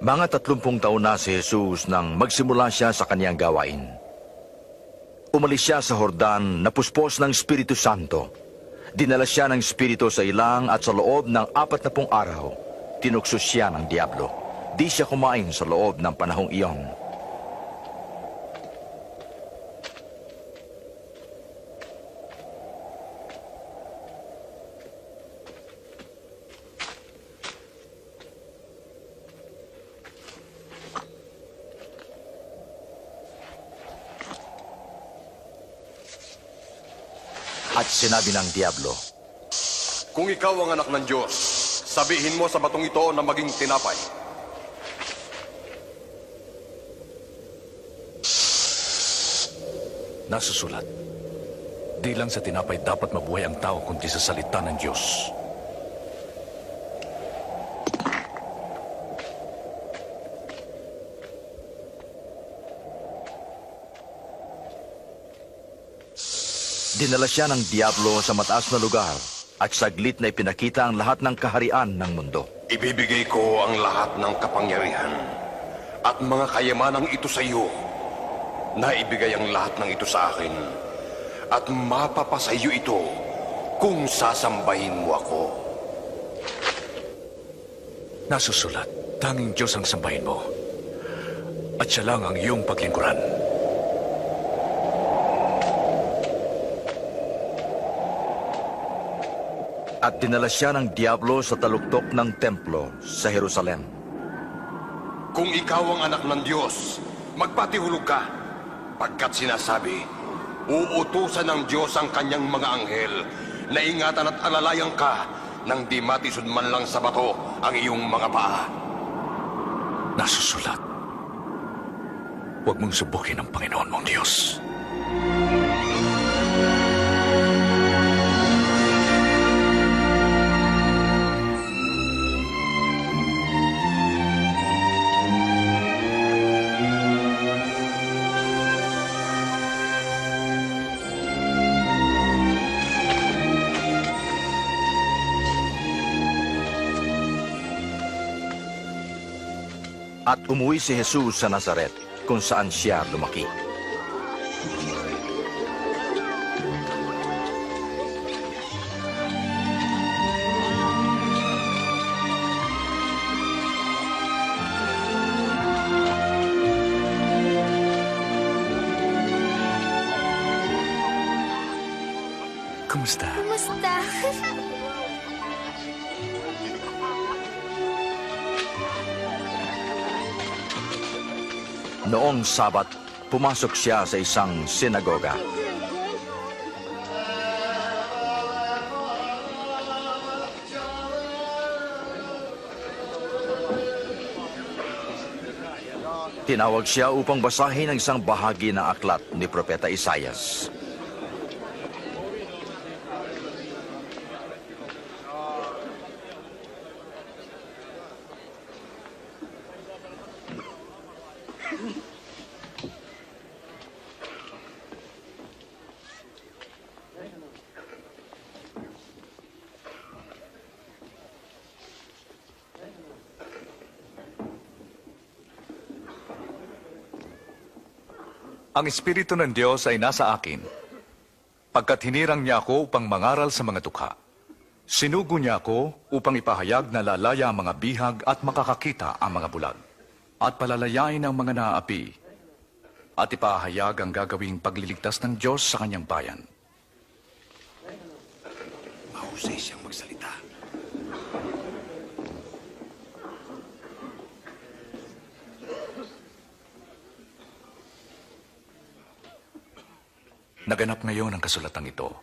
Mga 30 taon na si Jesus nang magsimula siya sa kaniyang gawain. Umalis siya sa Jordan na puspos ng Espiritu Santo. Dinala siya ng Espiritu sa ilang at sa loob ng 40 araw, tinukso siya ng Diablo. Di siya kumain sa loob ng panahong iyon. At sinabi ng Diablo, Kung ikaw ang anak ng Diyos, sabihin mo sa batong ito na maging tinapay. Nasusulat, di lang sa tinapay dapat mabuhay ang tao kundi sa salita ng Diyos. dinala siya ng Diablo sa mataas na lugar at saglit na ipinakita ang lahat ng kaharian ng mundo. Ibibigay ko ang lahat ng kapangyarihan at mga kayamanang ito sa iyo. Naibigay ang lahat ng ito sa akin at mapapasa iyo ito kung sasambahin mo ako. Nasusulat, tanging Diyos ang sambahin mo at siya lang ang iyong paglingkuran. At dinala siya ng Diablo sa taluktok ng templo sa Jerusalem. Kung ikaw ang anak ng Diyos, magpatihulog ka. Pagkat sinasabi, uutusan ng Diyos ang kanyang mga anghel na ingatan at alalayan ka nang di matisod man lang sa bato ang iyong mga paa. Nasusulat, huwag mong subukin ang Panginoon mong Diyos. At umuwi si Jesus sa Nazaret, kung saan siya lumaki. Kumusta? Kumusta? Noong Sabat, pumasok siya sa isang sinagoga. Tinawag siya upang basahin ang isang bahagi ng aklat ni Propeta Isaias. Ang Espiritu ng Diyos ay nasa akin, pagkat hinirang niya ako upang mangaral sa mga dukha. Sinugo niya ako upang ipahayag na lalaya ang mga bihag at makakakita ang mga bulag, at palalayain ang mga naaapi, at ipahayag ang gagawing pagliligtas ng Diyos sa kanyang bayan. Mahusay siyang magsalita. Naganap ngayon ang kasulatang ito